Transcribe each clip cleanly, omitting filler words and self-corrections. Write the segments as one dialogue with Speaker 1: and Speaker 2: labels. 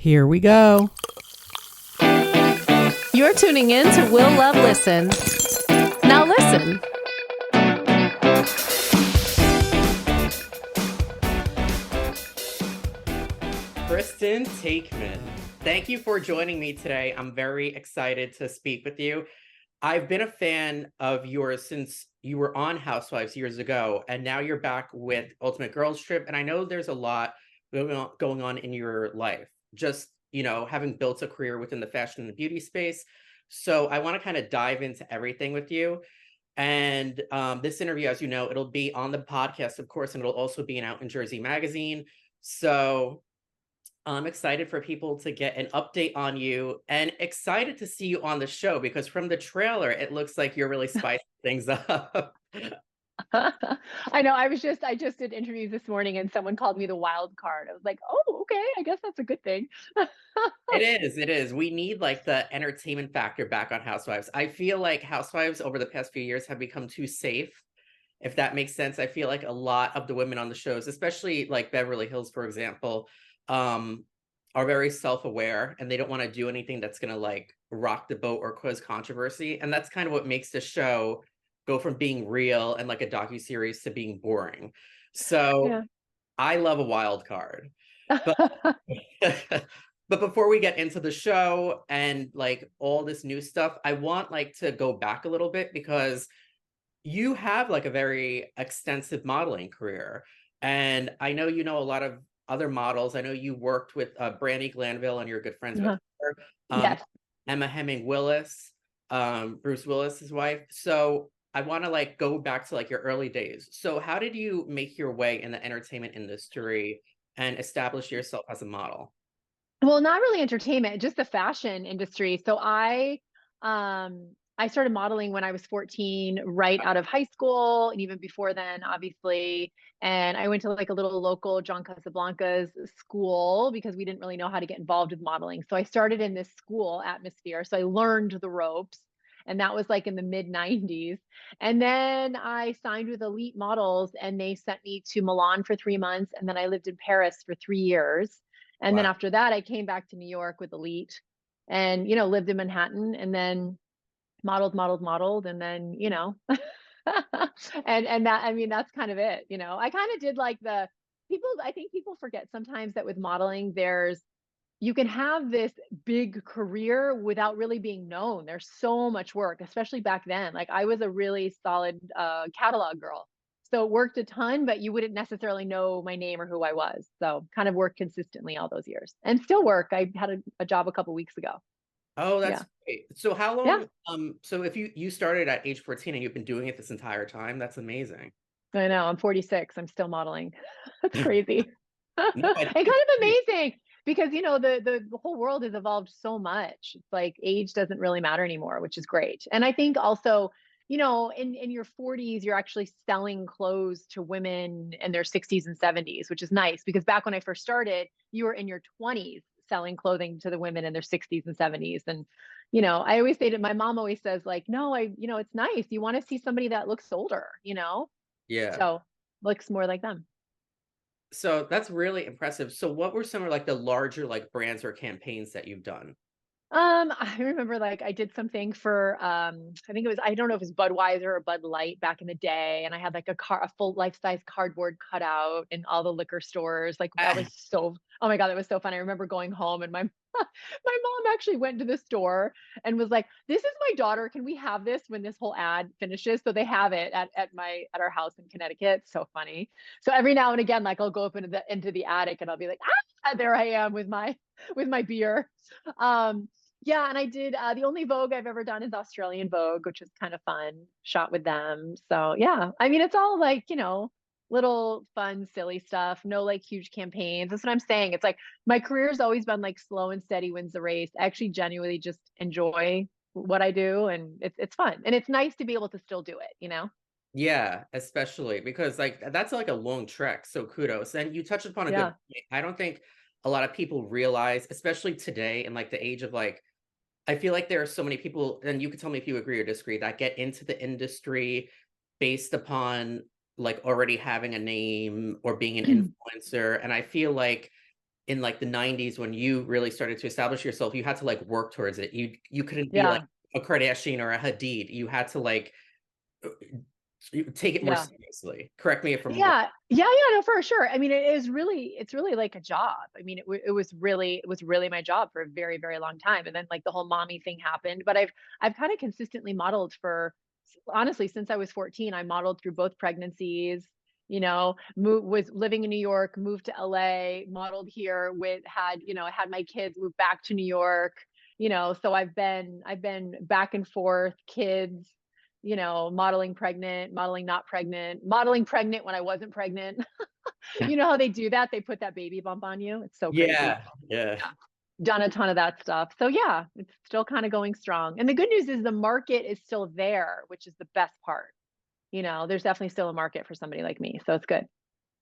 Speaker 1: Here we go.
Speaker 2: You're tuning in to Will Love Listen. Now listen.
Speaker 1: Kristen Taekman, thank you for joining me today. I'm very excited to speak with you. I've been a fan of yours since you were on Housewives years ago, and now you're back with Ultimate Girls Trip. And I know there's a lot going on in your life, just, having built a career within the fashion and beauty space. So I want to kind of dive into everything with you. And this interview, as you know, it'll be on the podcast, of course, and it'll also be out in Jersey Magazine. So I'm excited for people to get an update on you and excited to see you on the show because from the trailer, it looks like you're really spicing things up.
Speaker 3: I know. I just did interviews this morning and someone called me the wild card. I was like, oh, okay. I guess that's a good thing.
Speaker 1: It is. We need like the entertainment factor back on Housewives. I feel like Housewives over the past few years have become too safe, if that makes sense. I feel like a lot of the women on the shows, especially like Beverly Hills, for example, are very self-aware and they don't want to do anything that's going to like rock the boat or cause controversy. And that's kind of what makes the show go from being real and like a docuseries to being boring. So
Speaker 3: Yeah.
Speaker 1: I love a wild card. But but before we get into the show and like all this new stuff, I want like to go back a little bit because you have like a very extensive modeling career. And I know you know a lot of other models. I know you worked with Brandi Glanville and you're good friends with her.
Speaker 3: Yes.
Speaker 1: Emma Hemming Willis, Bruce Willis's wife. So I want to like go back to like your early days. So how did you make your way in the entertainment industry and establish yourself as a model?
Speaker 3: Well, not really entertainment, just the fashion industry. So I started modeling when I was 14, right out of high school, and even before then, obviously. And I went to like a little local John Casablanca's school because we didn't really know how to get involved with modeling. So I started in this school atmosphere. So I learned the ropes. And that was like in the mid 90s. And then I signed with Elite Models and they sent me to Milan for 3 months. And then I lived in Paris for 3 years. And then
Speaker 1: Wow.
Speaker 3: after that, I came back to New York with Elite and, lived in Manhattan and then modeled. And then, and that, I mean, that's kind of it. I kind of did like I think people forget sometimes that with modeling, you can have this big career without really being known. There's so much work, especially back then. Like I was a really solid catalog girl. So it worked a ton, but you wouldn't necessarily know my name or who I was. So kind of worked consistently all those years and still work. I had a job a couple weeks ago.
Speaker 1: Oh, that's
Speaker 3: Yeah.
Speaker 1: great. So how
Speaker 3: Yeah.
Speaker 1: long, so if you started at age 14 and you've been doing it this entire time, that's amazing.
Speaker 3: I know. I'm 46. I'm still modeling. That's crazy.
Speaker 1: No, I
Speaker 3: And
Speaker 1: think
Speaker 3: kind
Speaker 1: it's
Speaker 3: of
Speaker 1: great.
Speaker 3: amazing because the whole world has evolved so much. It's like age doesn't really matter anymore, which is great. And I think also, in your 40s, you're actually selling clothes to women in their 60s and 70s, which is nice because back when I first started, you were in your 20s selling clothing to the women in their 60s and 70s. And, I always say to my mom always says like, no, it's nice. You want to see somebody that looks older,
Speaker 1: Yeah.
Speaker 3: so looks more like them.
Speaker 1: So that's really impressive. So what were some of like the larger like brands or campaigns that you've done?
Speaker 3: I remember like I did something for I think it was, I don't know if it was Budweiser or Bud Light back in the day, and I had like a full life-size cardboard cutout in all the liquor stores. Like that was so, oh my God, that was so fun. I remember going home and my my mom actually went to the store and was like, "This is my daughter. Can we have this when this whole ad finishes?" So they have it at our house in Connecticut. So funny. So every now and again, like I'll go up into the attic and I'll be like, ah, there I am with my beer. Um, yeah, and I did the only Vogue I've ever done is Australian Vogue, which is kind of fun. Shot with them. So yeah, I mean it's all like, little fun, silly stuff. No like huge campaigns. That's what I'm saying. It's like my career's always been like slow and steady wins the race. I actually genuinely just enjoy what I do and it's fun. And it's nice to be able to still do it.
Speaker 1: Yeah, especially because like that's like a long trek. So kudos. And you touched upon a good
Speaker 3: Yeah.
Speaker 1: point. I don't think a lot of people realize, especially today in like the age of like, I feel like there are so many people, and you can tell me if you agree or disagree, that get into the industry based upon like already having a name or being an influencer. And I feel like in like the 90s when you really started to establish yourself, you had to like work towards it. You couldn't be like
Speaker 3: Yeah.
Speaker 1: a Kardashian or a Hadid. You had to like take it more
Speaker 3: Yeah.
Speaker 1: seriously. Correct me if I'm wrong.
Speaker 3: Yeah. Yeah. Yeah. No, for sure. I mean, it's really like a job. I mean, it was really my job for a very, very long time. And then like the whole mommy thing happened, but I've kind of consistently modeled for, honestly, since I was 14. I modeled through both pregnancies, was living in New York, moved to LA, modeled here I had my kids, moved back to New York, so I've been back and forth, kids, modeling pregnant, modeling not pregnant, modeling pregnant when I wasn't pregnant. You know how they do that? They put that baby bump on you. It's so crazy.
Speaker 1: Yeah, yeah.
Speaker 3: Yeah. Done a ton of that stuff. So yeah, it's still kind of going strong. And the good news is the market is still there, which is the best part. There's definitely still a market for somebody like me. So it's good.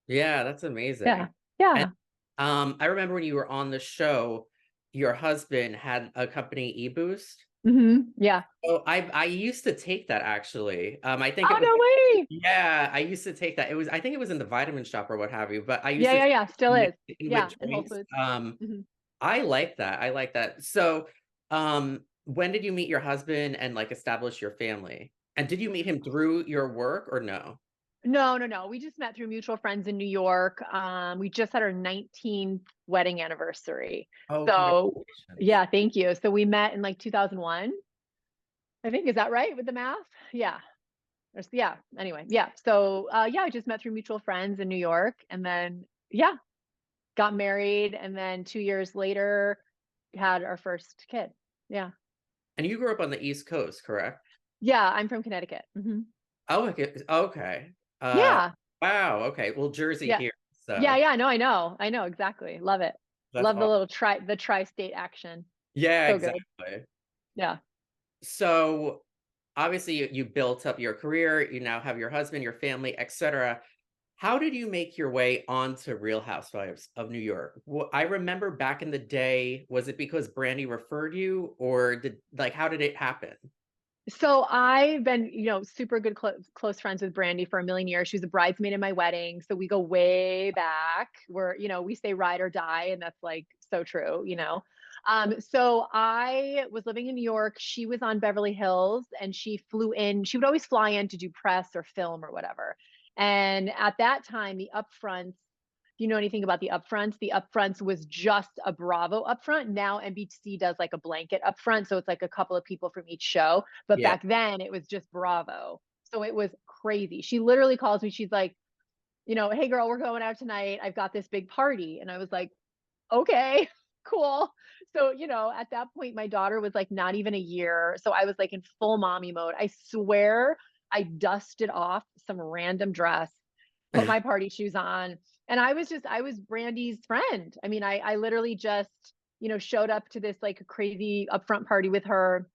Speaker 1: Yeah, that's amazing.
Speaker 3: Yeah.
Speaker 1: And
Speaker 3: Yeah.
Speaker 1: I remember when you were on the show, your husband had a company, eBoost.
Speaker 3: Yeah.
Speaker 1: Oh, I used to take that actually. I think it
Speaker 3: Oh,
Speaker 1: was,
Speaker 3: no way.
Speaker 1: yeah, I used to take that. I think it was in the vitamin shop or what have you, but I used
Speaker 3: Yeah.
Speaker 1: to
Speaker 3: Yeah. Yeah. Still
Speaker 1: mix
Speaker 3: is.
Speaker 1: it in
Speaker 3: Yeah.
Speaker 1: with
Speaker 3: In Whole
Speaker 1: drinks.
Speaker 3: Foods. Hmm.
Speaker 1: I like that. I like that. So, when did you meet your husband and like establish your family? And did you meet him through your work or no?
Speaker 3: No, no, no. We just met through mutual friends in New York. We just had our 19th wedding anniversary.
Speaker 1: Oh,
Speaker 3: So
Speaker 1: congratulations.
Speaker 3: yeah, thank you. So we met in like 2001. I think, is that right with the math? Yeah. Yeah. Anyway, yeah. So yeah, I just met through mutual friends in New York, and then yeah, got married, and then 2 years later had our first kid. Yeah.
Speaker 1: And you grew up on the East Coast, correct?
Speaker 3: Yeah, I'm from Connecticut.
Speaker 1: Oh, okay. Okay. Uh,
Speaker 3: Yeah.
Speaker 1: wow. Okay. Well, Jersey
Speaker 3: Yeah.
Speaker 1: here.
Speaker 3: Yeah,
Speaker 1: So
Speaker 3: yeah, no, I know. I know exactly. Love it.
Speaker 1: that's
Speaker 3: Love the
Speaker 1: awesome.
Speaker 3: little tri-state action.
Speaker 1: Yeah,
Speaker 3: So good.
Speaker 1: exactly.
Speaker 3: Yeah.
Speaker 1: So obviously you built up your career, you now have your husband, your family, etc. How did you make your way onto Real Housewives of New York? I remember back in the day, was it because Brandi referred you or how did it happen?
Speaker 3: So I've been, super good close friends with Brandi for a million years. She was a bridesmaid in my wedding. So we go way back where, we say ride or die. And that's like so true. So I was living in New York. She was on Beverly Hills and she flew in. She would always fly in to do press or film or whatever. And at that time, the upfronts, you know anything about the upfronts? The upfronts was just a Bravo upfront. Now NBC does like a blanket upfront. So it's like a couple of people from each show. But
Speaker 1: Yeah.
Speaker 3: back then it was just Bravo. So it was crazy. She literally calls me. She's like, hey girl, we're going out tonight. I've got this big party. And I was like, okay, cool. So, at that point, my daughter was like not even a year. So I was like in full mommy mode. I swear I dusted off some random dress, put my party shoes on. And I was Brandi's friend. I mean, I literally just, showed up to this like crazy upfront party with her,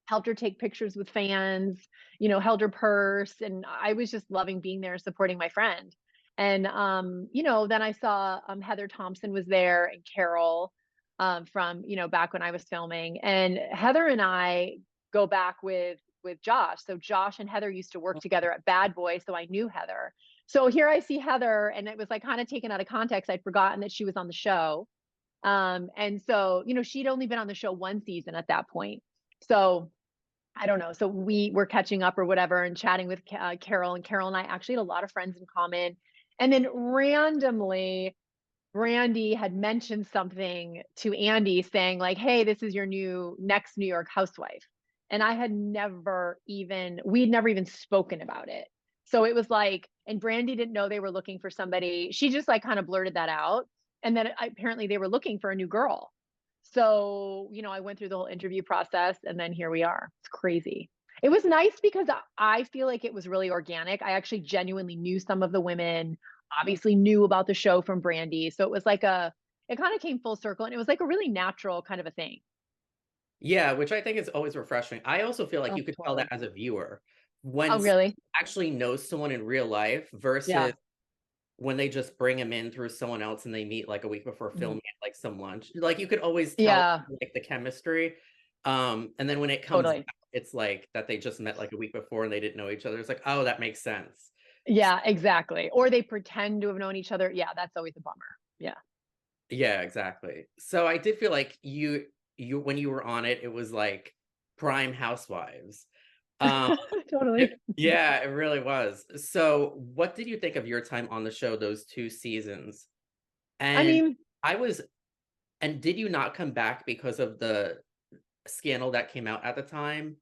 Speaker 3: helped her take pictures with fans, held her purse. And I was just loving being there, supporting my friend. And, then I saw Heather Thompson was there, and Carol from, back when I was filming. And Heather and I go back with Josh. So Josh and Heather used to work together at Bad Boy. So I knew Heather. So here I see Heather, and it was like kind of taken out of context. I'd forgotten that she was on the show. And so, she'd only been on the show one season at that point. So I don't know. So we were catching up or whatever and chatting with Carol, and Carol and I actually had a lot of friends in common. And then randomly, Brandi had mentioned something to Andy saying like, hey, this is your next New York housewife. And I had we'd never even spoken about it. So it was like, and Brandi didn't know they were looking for somebody. She just like kind of blurted that out. And then apparently they were looking for a new girl. So, I went through the whole interview process, and then here we are. It's crazy. It was nice because I feel like it was really organic. I actually genuinely knew some of the women, obviously knew about the show from Brandi. So it was like it kind of came full circle, and it was like a really natural kind of a thing.
Speaker 1: Yeah, which I think is always refreshing. I also feel like
Speaker 3: Oh,
Speaker 1: you could tell that
Speaker 3: totally.
Speaker 1: as a viewer when
Speaker 3: Oh,
Speaker 1: someone
Speaker 3: really?
Speaker 1: actually knows someone in real life
Speaker 3: Yeah.
Speaker 1: versus when they just bring him in through someone else and they meet like a week before
Speaker 3: Mhm.
Speaker 1: filming at like some lunch. Like you could always tell
Speaker 3: Yeah,
Speaker 1: like the chemistry. And then when it comes out,
Speaker 3: totally.
Speaker 1: it's like that they just met like a week before and they didn't know each other. It's like, oh, that makes sense.
Speaker 3: Yeah, exactly. Or they pretend to have known each other. Yeah, that's always a bummer. Yeah.
Speaker 1: Yeah, exactly. So I did feel like you when you were on it, it was like prime Housewives. Um,
Speaker 3: Totally.
Speaker 1: yeah, it really was. So what did you think of your time on the show, those 2 seasons?
Speaker 3: I
Speaker 1: And
Speaker 3: mean,
Speaker 1: I was and did you not come back because of the scandal that came out at the time?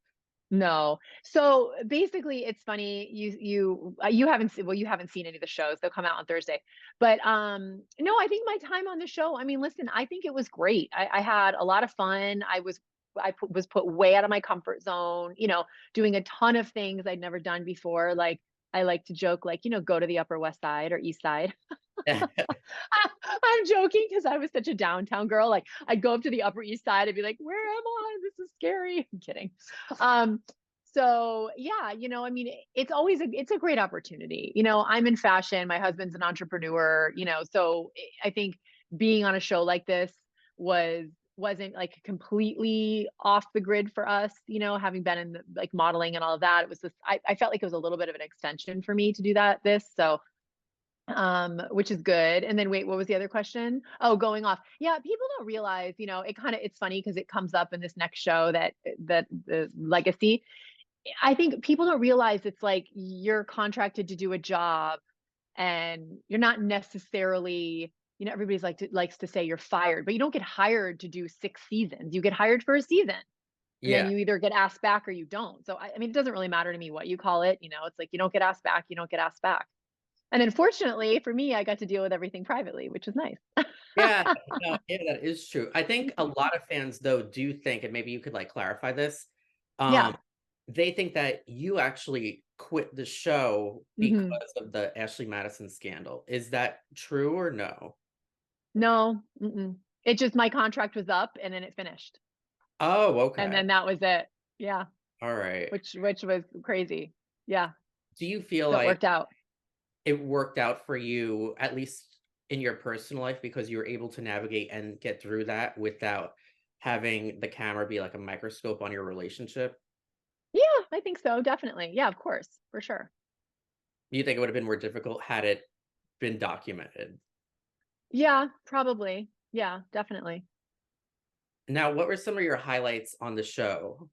Speaker 3: no. So basically, it's funny. You haven't seen, well, you haven't seen any of the shows. They'll come out on Thursday. But no, I think my time on the show. I mean, listen, I think it was great. I had a lot of fun. Was put way out of my comfort zone. Doing a ton of things I'd never done before. Like I like to joke, like go to the Upper West Side or East Side. I'm joking because I was such a downtown girl. Like I'd go up to the Upper East Side and be like, "Where am I? This is scary." I'm kidding. Um, so yeah, I mean, it's a great opportunity. I'm in fashion. My husband's an entrepreneur. So I think being on a show like this wasn't like completely off the grid for us. Having been in like modeling and all of that, it was just I felt like it was a little bit of an extension for me to do this. So which is good. And then wait, what was the other question? Oh, going off. Yeah, people don't realize, it's funny because it comes up in this next show that the legacy. I think people don't realize it's like you're contracted to do a job and you're not necessarily, everybody's likes to say you're fired, but you don't get hired to do 6 seasons. You get hired for a season. And then
Speaker 1: Yeah.
Speaker 3: you either get asked back or you don't. So I mean, it doesn't really matter to me what you call it. It's like you don't get asked back, you don't get asked back. And then fortunately for me, I got to deal with everything privately, which was nice.
Speaker 1: Yeah, no, yeah, that is true. I think a lot of fans though do think, and maybe you could like clarify this,
Speaker 3: Yeah.
Speaker 1: um, they think that you actually quit the show because
Speaker 3: Hmm.
Speaker 1: of the Ashley Madison scandal. Is that true or no?
Speaker 3: No, mm-mm. It just my contract was up and then it finished.
Speaker 1: Oh,
Speaker 3: And
Speaker 1: okay.
Speaker 3: then that was it. Yeah.
Speaker 1: All right.
Speaker 3: Which was crazy. Yeah.
Speaker 1: Do you feel
Speaker 3: So it
Speaker 1: like
Speaker 3: worked out.
Speaker 1: it worked out for you, at least in your personal life, because you were able to navigate and get through that without having the camera be like a microscope on your relationship?
Speaker 3: Yeah, I think so. Definitely. Yeah, of course. For sure.
Speaker 1: Do you think it would have been more difficult had it been documented?
Speaker 3: Yeah, probably. Yeah, definitely.
Speaker 1: Now, what were some of your highlights on the show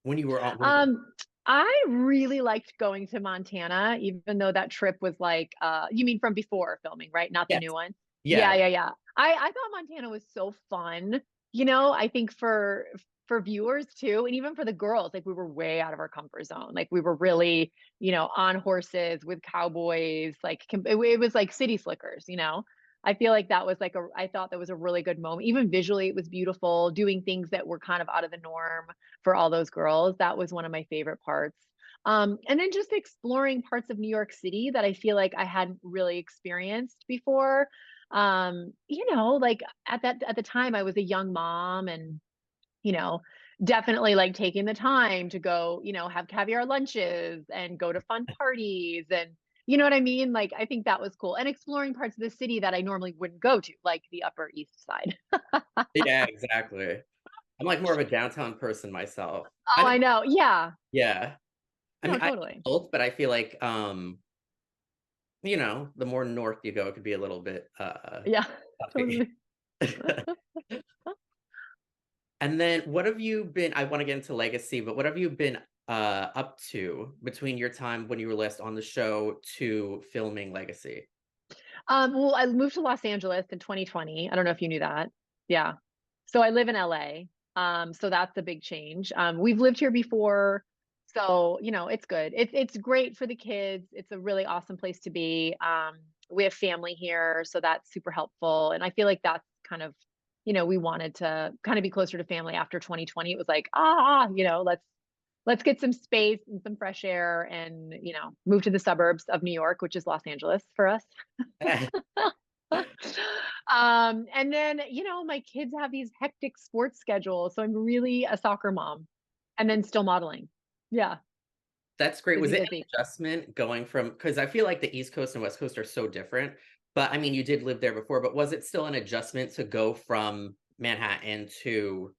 Speaker 1: when you were on when
Speaker 3: Um, I really liked going to Montana, even though that trip was like, you mean from before filming, right? Not the
Speaker 1: yes,
Speaker 3: new one. Yeah,
Speaker 1: yeah,
Speaker 3: yeah, yeah. I thought Montana was so fun. I think for viewers too, and even for the girls, like we were way out of our comfort zone. Like we were really, on horses with cowboys. Like it was like city slickers. I feel like that was I thought that was a really good moment. Even visually, it was beautiful, doing things that were kind of out of the norm for all those girls. That was one of my favorite parts. And then just exploring parts of New York City that I feel like I hadn't really experienced before. Like at the time I was a young mom and, you know, definitely like taking the time to go, have caviar lunches and go to fun parties and you know what I mean? Like I think that was cool. And exploring parts of the city that I normally wouldn't go to, like the Upper East Side.
Speaker 1: yeah, exactly. I'm like more of a downtown person myself.
Speaker 3: Oh,
Speaker 1: I
Speaker 3: I
Speaker 1: mean,
Speaker 3: know. Yeah.
Speaker 1: yeah. I
Speaker 3: No,
Speaker 1: mean, I like
Speaker 3: totally.
Speaker 1: both, but I feel like the more north you go, it could be a little bit
Speaker 3: Yeah,
Speaker 1: puffy.
Speaker 3: totally.
Speaker 1: And then what have you been I want to get into legacy, but what have you been up to between your time when you were last on the show to filming Legacy?
Speaker 3: Well, I moved to Los Angeles in 2020. I don't know if you knew that. Yeah. So I live in LA. So that's a big change. We've lived here before, so it's good. It's great for the kids. It's a really awesome place to be. We have family here, so that's super helpful. And I feel like that's kind of, we wanted to kind of be closer to family after 2020. It was like, let's get some space and some fresh air and, move to the suburbs of New York, which is Los Angeles for us. And then, my kids have these hectic sports schedules. So I'm really a soccer mom and then still modeling. Yeah,
Speaker 1: That's great. Was
Speaker 3: busy,
Speaker 1: it an
Speaker 3: busy.
Speaker 1: adjustment going from because I feel like the East Coast and West Coast are so different, but I mean, you did live there before, but was it still an adjustment to go from Manhattan to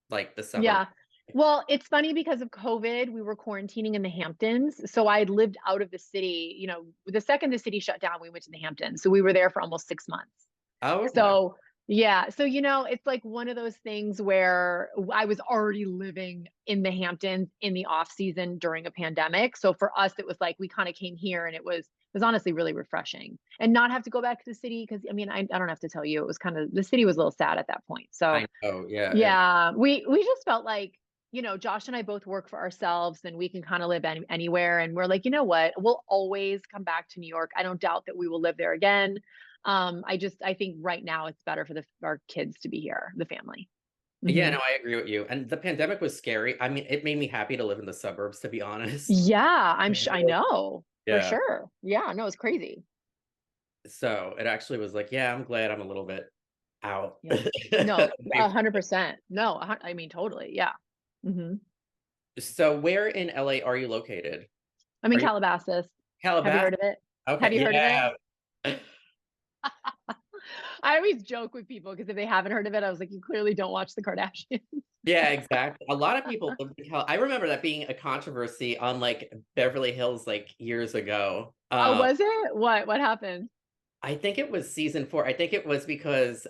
Speaker 1: like the suburb?
Speaker 3: Yeah. Well, it's funny because of COVID, we were quarantining in the Hamptons. So I had lived out of the city. The second the city shut down, we went to the Hamptons. So we were there for almost 6 months.
Speaker 1: Oh, okay.
Speaker 3: So Yeah. So, it's like one of those things where I was already living in the Hamptons in the off season during a pandemic. So for us, it was like we kind of came here and it was honestly really refreshing and not have to go back to the city. Cause I mean, I don't have to tell you, it was the city was a little sad at that point. So
Speaker 1: I know, yeah.
Speaker 3: yeah, we just felt like, Josh and I both work for ourselves and we can kind of live anywhere. And we're like, you know what? We'll always come back to New York. I don't doubt that we will live there again. I think right now it's better for our kids to be here, the family.
Speaker 1: Yeah,
Speaker 3: Hmm.
Speaker 1: no, I agree with you. And the pandemic was scary. I mean, it made me happy to live in the suburbs, to be honest.
Speaker 3: Yeah, I'm sure. I know for
Speaker 1: Yeah.
Speaker 3: sure. Yeah, no, it's crazy.
Speaker 1: So it actually was like, yeah, I'm glad I'm a little bit out.
Speaker 3: Yeah. No, 100%. No, I mean, totally. Yeah. Hmm.
Speaker 1: So where in LA are you located?
Speaker 3: I'm in
Speaker 1: Are you
Speaker 3: Calabasas. Have you
Speaker 1: Calabasas?
Speaker 3: heard of it? Have
Speaker 1: Okay,
Speaker 3: you heard of it?
Speaker 1: yeah.
Speaker 3: I always joke with people because if they haven't heard of it, I was like, you clearly don't watch the Kardashians.
Speaker 1: Yeah, exactly. A lot of people live in I remember that being a controversy on like Beverly Hills like years ago.
Speaker 3: Oh, was it? What happened?
Speaker 1: I think it was season 4. I think it was because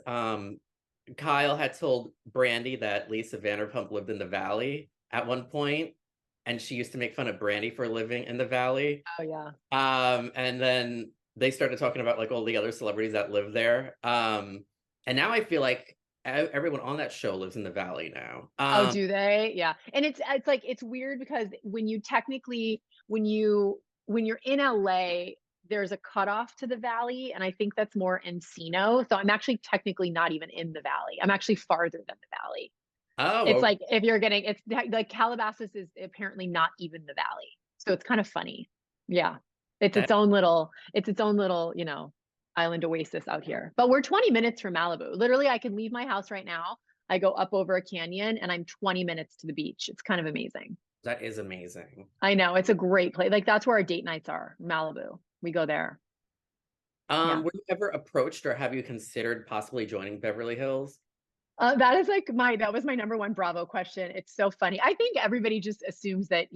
Speaker 1: Kyle had told Brandi that Lisa Vanderpump lived in the Valley at one point, and she used to make fun of Brandi for living in the Valley.
Speaker 3: Oh yeah.
Speaker 1: And then they started talking about like all the other celebrities that live there. And now I feel like everyone on that show lives in the Valley now.
Speaker 3: Oh, do they? Yeah. And it's like it's weird because when you're in LA, there's a cutoff to the valley, and I think that's more Encino. So I'm actually technically not even in the valley. I'm actually farther than the valley. It's
Speaker 1: Oh,
Speaker 3: like if you're getting it's like Calabasas is apparently not even the valley. So it's kind of funny. Yeah.
Speaker 1: that
Speaker 3: It's its own little, island oasis out here. But we're 20 minutes from Malibu. Literally, I can leave my house right now. I go up over a canyon and I'm 20 minutes to the beach. It's kind of amazing.
Speaker 1: that is amazing.
Speaker 3: I know. It's a great place. Like that's where our date nights are, Malibu. We go there. Yeah.
Speaker 1: Were you ever approached or have you considered possibly joining Beverly Hills?
Speaker 3: That was my number one Bravo question. It's so funny. I think everybody just assumes that,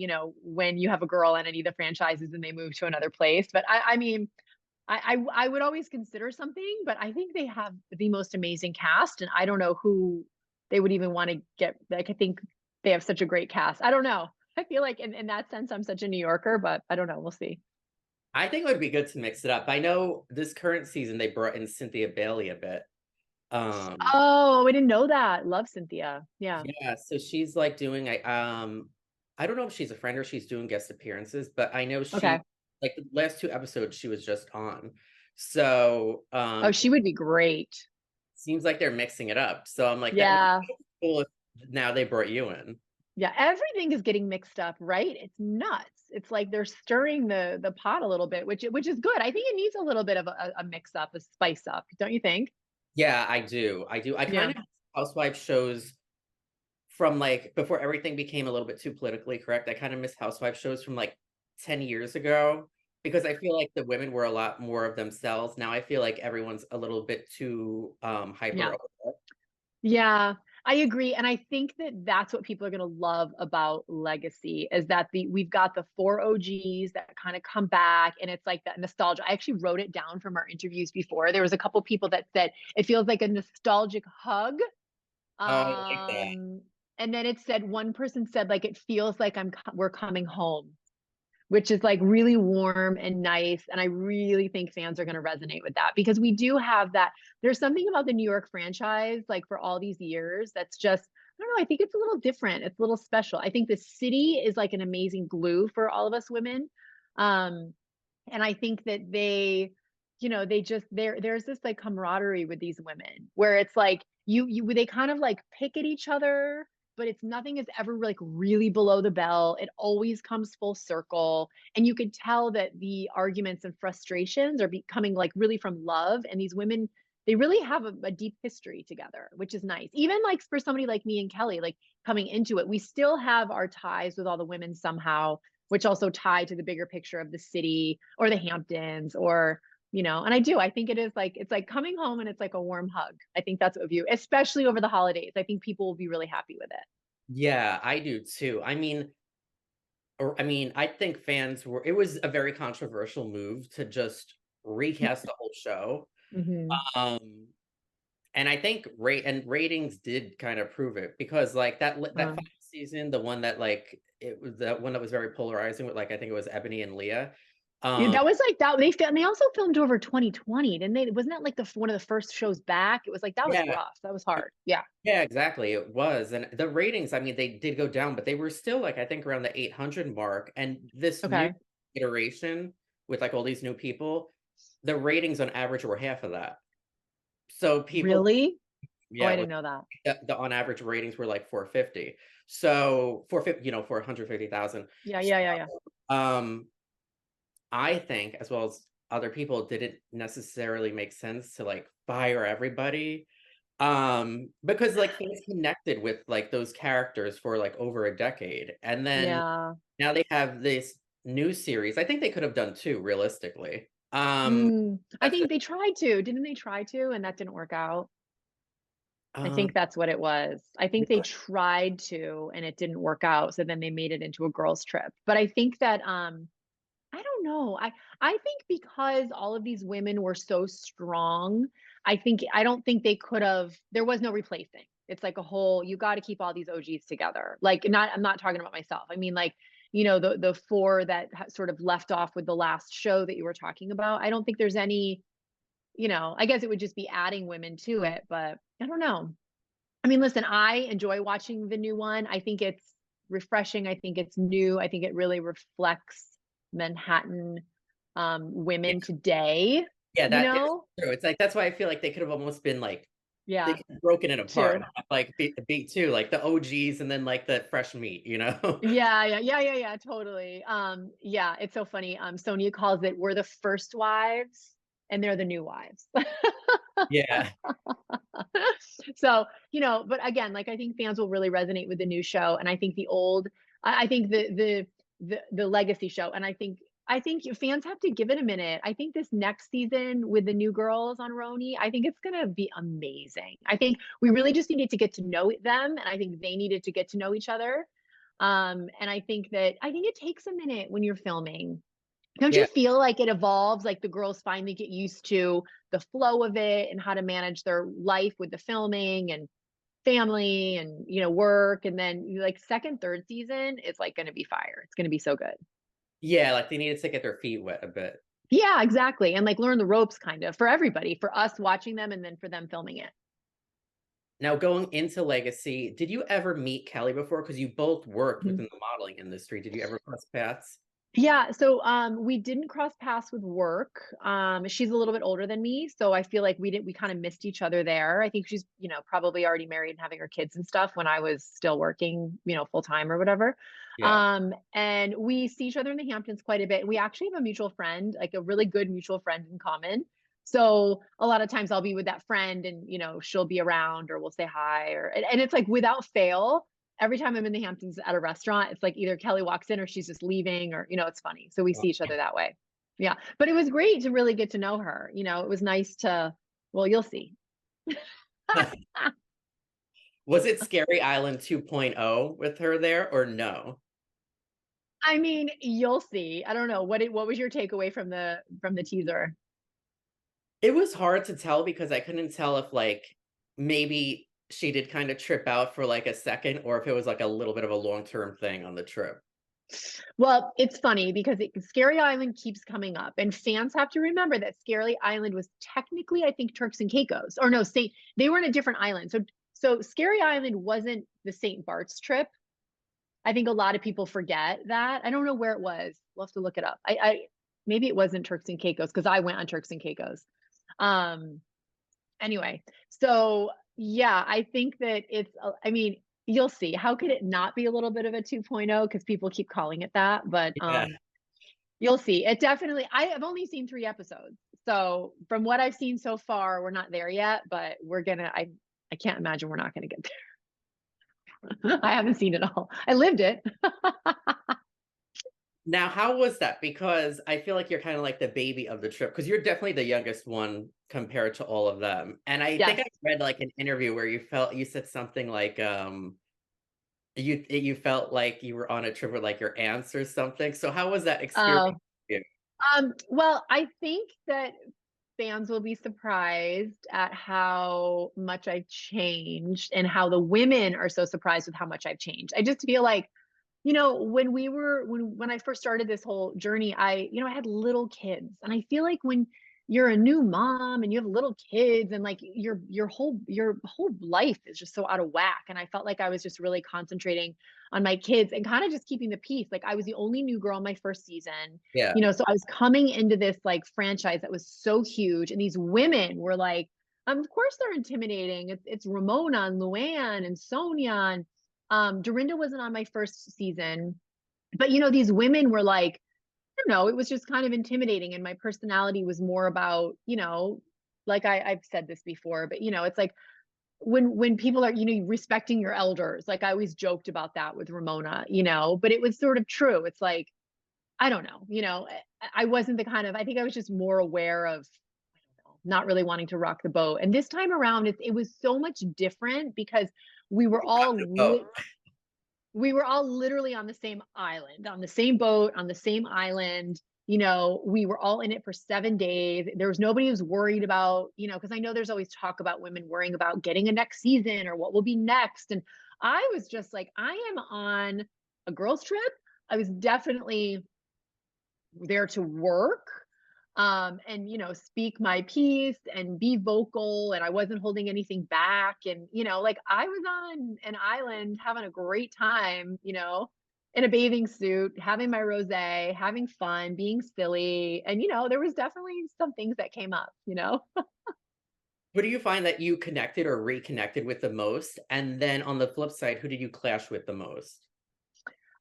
Speaker 3: when you have a girl in any of the franchises and they move to another place. But I mean, I would always consider something, but I think they have the most amazing cast, and I don't know who they would even want to get. Like, I think they have such a great cast. I don't know. I feel like in that sense, I'm such a New Yorker, but I don't know. We'll see.
Speaker 1: I think it would be good to mix it up. I know this current season they brought in Cynthia Bailey a bit. Um,
Speaker 3: Oh, I didn't know that. Love Cynthia. Yeah.
Speaker 1: yeah, so she's like doing I don't know if she's a friend or she's doing guest appearances, but I know
Speaker 3: Okay.
Speaker 1: she like the last 2 episodes she was just on. So
Speaker 3: Oh, she would be great.
Speaker 1: seems like they're mixing it up. So I'm like that would
Speaker 3: Yeah.
Speaker 1: be cool if now they brought you in.
Speaker 3: Yeah. Everything is getting mixed up, right? It's nuts. It's like they're stirring the pot a little bit, which is good. I think it needs a little bit of a mix up, a spice up, don't you think?
Speaker 1: Yeah, I do. I do. I kind
Speaker 3: Yeah.
Speaker 1: of Housewives shows from like before everything became a little bit too politically correct. I kind of miss Housewives shows from like 10 years ago because I feel like the women were a lot more of themselves. Now I feel like everyone's a little bit too hyper.
Speaker 3: Yeah. Yeah, I agree. And I think that that's what people are going to love about Legacy is that we've got the 4 OGs that kind of come back and it's like that nostalgia. I actually wrote it down from our interviews before. There was a couple people that said it feels like a nostalgic hug.
Speaker 1: Oh, I like that.
Speaker 3: And then it said one person said like it feels like we're coming home, which is like really warm and nice. And I really think fans are going to resonate with that because we do have that. There's something about the New York franchise, like for all these years, that's just, I don't know, I think it's a little different. It's a little special. I think the city is like an amazing glue for all of us women. Um, and I think that there's this like camaraderie with these women where it's like they kind of like pick at each other, but it's nothing is ever like really below the belt. It always comes full circle. And you could tell that the arguments and frustrations are becoming like really from love. And these women, they really have a deep history together, which is nice. Even like for somebody like me and Kelly, like coming into it, we still have our ties with all the women somehow, which also tie to the bigger picture of the city or the Hamptons or and I think it is like it's like coming home and it's like a warm hug. I think that's what view, especially over the holidays. I think people will be really happy with it.
Speaker 1: Yeah, I do too. I think fans were, it was a very controversial move to just recast the whole show.
Speaker 3: Hmm.
Speaker 1: Um, And I think ratings did kind of prove it, because like that
Speaker 3: Uh,
Speaker 1: final season, the one that like it was the one that was very polarizing with, like, I think it was Ebony and Leah.
Speaker 3: yeah,
Speaker 1: Um
Speaker 3: that was like that. They also filmed over 2020, didn't they? Wasn't that like one of the first shows back? It was like that was
Speaker 1: yeah,
Speaker 3: rough. That was hard. Yeah.
Speaker 1: yeah, exactly. It was. And the ratings, I mean, they did go down, but they were still like, I think, around the 800 mark. And this new
Speaker 3: Okay.
Speaker 1: iteration with like all these new people, the ratings on average were half of that. So people,
Speaker 3: Really? Oh,
Speaker 1: yeah,
Speaker 3: I
Speaker 1: it was
Speaker 3: didn't know that.
Speaker 1: the on average ratings were like 450. So 450, for 150,000.
Speaker 3: Yeah,
Speaker 1: So,
Speaker 3: yeah, yeah, yeah.
Speaker 1: um, I think, as well as other people, didn't necessarily make sense to like fire everybody. Because like things connected with like those characters for like over a decade. And then
Speaker 3: Yeah.
Speaker 1: now they have this new series. I think they could have done two, realistically.
Speaker 3: I
Speaker 1: That's
Speaker 3: think they tried to, didn't they try to? And that didn't work out. I
Speaker 1: um
Speaker 3: think that's what it was. I think they tried to and it didn't work out. So then they made it into a girls' trip. But I think that I don't know. I think because all of these women were so strong, I don't think they could have there was no replacing. It's like a whole you got to keep all these OGs together. Like not I'm not talking about myself. I mean like, the four that sort of left off with the last show that you were talking about. I don't think there's any, I guess it would just be adding women to it, but I don't know. I mean, listen, I enjoy watching the new one. I think it's refreshing. I think it's new. I think it really reflects Manhattan
Speaker 1: yeah,
Speaker 3: women today,
Speaker 1: yeah,
Speaker 3: you
Speaker 1: that is
Speaker 3: know?
Speaker 1: true. It's like that's why I feel like they could have almost been like they
Speaker 3: Yeah,
Speaker 1: could have broken it apart,
Speaker 3: two.
Speaker 1: not like beat two, like the OGs and then like the fresh meat.
Speaker 3: Yeah, yeah, yeah, yeah, yeah, totally. Yeah, it's so funny. Sonia calls it we're the first wives and they're the new wives.
Speaker 1: Yeah.
Speaker 3: So, but again, like I think fans will really resonate with the new show. And I think I think the legacy show. And I think fans have to give it a minute. I think this next season with the new girls on RHONY, I think it's gonna be amazing. I think we really just needed to get to know them, and I think they needed to get to know each other. And I think it takes a minute when you're filming. Don't you
Speaker 1: Yeah.
Speaker 3: feel like it evolves, like the girls finally get used to the flow of it and how to manage their life with the filming and family and, work, and then like second, third season, it's like going to be fire. It's going to be so good.
Speaker 1: Yeah, like they needed to get their feet wet a bit.
Speaker 3: Yeah, exactly. And like learn the ropes kind of for everybody, for us watching them and then for them filming it.
Speaker 1: Now, going into Legacy, did you ever meet Kelly before? Because you both worked
Speaker 3: Mhm.
Speaker 1: within the modeling industry. Did you ever cross paths?
Speaker 3: Yeah, so we didn't cross paths with work. She's a little bit older than me, so I feel like we kind of missed each other there. I think she's, probably already married and having her kids and stuff when I was still working, full time or whatever.
Speaker 1: Yeah.
Speaker 3: And we see each other in the Hamptons quite a bit. We actually have a mutual friend, like a really good mutual friend in common. So a lot of times I'll be with that friend and, she'll be around or we'll say hi and it's like without fail every time I'm in the Hamptons at a restaurant, it's like either Kelly walks in or she's just leaving or, it's funny. So we see each other that way. Yeah. But it was great to really get to know her. It was nice well, you'll see.
Speaker 1: Was it Scary Island 2.0 with her there or no?
Speaker 3: I mean, you'll see. I don't know. What was your takeaway from the teaser?
Speaker 1: It was hard to tell because I couldn't tell if like maybe she did kind of trip out for like a second, or if it was like a little bit of a long-term thing on the trip.
Speaker 3: Well, it's funny because Scary Island keeps coming up, and fans have to remember that Scary Island was technically, I think, Turks and Caicos, or no, they were in a different island. So Scary Island wasn't the St. Bart's trip. I think a lot of people forget that. I don't know where it was. We'll have to look it up. I maybe it wasn't Turks and Caicos because I went on Turks and Caicos. Um, anyway, so yeah, I think that I mean, you'll see. How could it not be a little bit of a 2.0? Because people keep calling it that, but
Speaker 1: Yeah.
Speaker 3: you'll see. It definitely, I have only seen 3 episodes. So from what I've seen so far, we're not there yet, but I can't imagine we're not gonna get there. I haven't seen it all. I lived it.
Speaker 1: Now, how was that? Because I feel like you're kind of like the baby of the trip, because you're definitely the youngest one compared to all of them. And I think
Speaker 3: Yes.
Speaker 1: I read like an interview where you said something like you felt like you were on a trip with like your aunts or something. So how was that experience
Speaker 3: Uh,
Speaker 1: for you?
Speaker 3: well, I think that fans will be surprised at how much I've changed and how the women are so surprised with how much I've changed. I just feel like, when I first started this whole journey, I had little kids, and I feel like when you're a new mom and you have little kids and like your whole life is just so out of whack. And I felt like I was just really concentrating on my kids and kind of just keeping the peace. Like I was the only new girl in my first season,
Speaker 1: Yeah.
Speaker 3: so I was coming into this like franchise that was so huge, and these women were like, of course they're intimidating. It's Ramona and Luann and Sonja and Dorinda wasn't on my first season, but these women were like, I don't know, it was just kind of intimidating. And my personality was more about, like I've said this before, but it's like when people are, respecting your elders, like I always joked about that with Ramona, but it was sort of true. It's like, I don't know, I wasn't the kind of, I think I was just more aware of, I don't know, not really wanting to rock the boat. And this time around, it was so much different because we were all
Speaker 1: Oh,
Speaker 3: we were all literally on the same island, on the same boat, on the same island. We were all in it for 7 days. There was nobody who's worried about, because I know there's always talk about women worrying about getting a next season or what will be next. And I was just like, I am on a girls' trip. I was definitely there to work, and speak my piece and be vocal, and I wasn't holding anything back. And like I was on an island having a great time, in a bathing suit, having my rosé, having fun, being silly. And there was definitely some things that came up.
Speaker 1: who do you find that you connected or reconnected with the most? And then on the flip side, who did you clash with the most?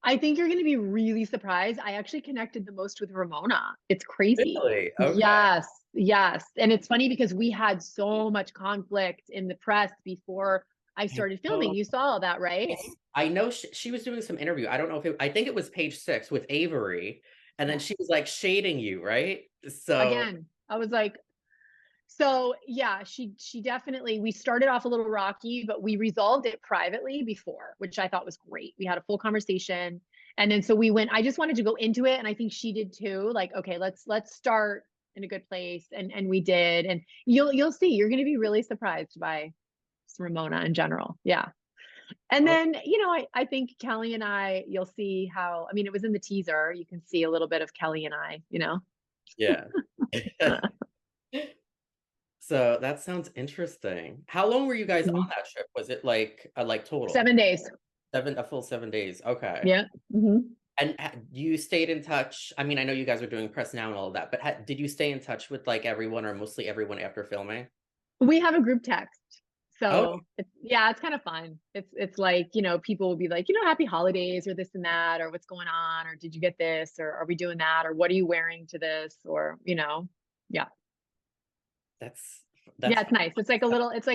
Speaker 3: I think you're going to be really surprised. I actually connected the most with Ramona. It's crazy.
Speaker 1: Really? Okay.
Speaker 3: Yes, yes. And it's funny because we had so much conflict in the press before I
Speaker 1: I
Speaker 3: started filming.
Speaker 1: know.
Speaker 3: You saw all that, right?
Speaker 1: I know she was doing some interview. I don't know if I think it was page 6 with Avery, and then
Speaker 3: Yeah.
Speaker 1: she was like shading you, right? So
Speaker 3: Again, I was like, so yeah, she definitely, we started off a little rocky, but we resolved it privately before, which I thought was great. We had a full conversation. And then so we went, I just wanted to go into it, and I think she did too. Like, okay, let's start in a good place. And we did. And you'll see, you're gonna be really surprised by Ramona in general. Yeah. And
Speaker 1: oh,
Speaker 3: then, I think Kelly and I, you'll see how, I mean, it was in the teaser. You can see a little bit of Kelly and I.
Speaker 1: yeah. So that sounds interesting. How long were you guys on
Speaker 3: Mhm.
Speaker 1: that trip? Was it like total
Speaker 3: 7 days.
Speaker 1: a full 7 days? Okay.
Speaker 3: Yeah. Mhm.
Speaker 1: And you stayed in touch? I mean, I know you guys are doing press now and all of that, but did you stay in touch with like everyone or mostly everyone after filming?
Speaker 3: We have a group text.
Speaker 1: Oh,
Speaker 3: So it's kind of fun. It's like, people will be like, happy holidays or this and that, or what's going on, or did you get this, or are we doing that, or what are you wearing to this, or yeah.
Speaker 1: that's
Speaker 3: Yeah,
Speaker 1: that's
Speaker 3: it's nice. It's like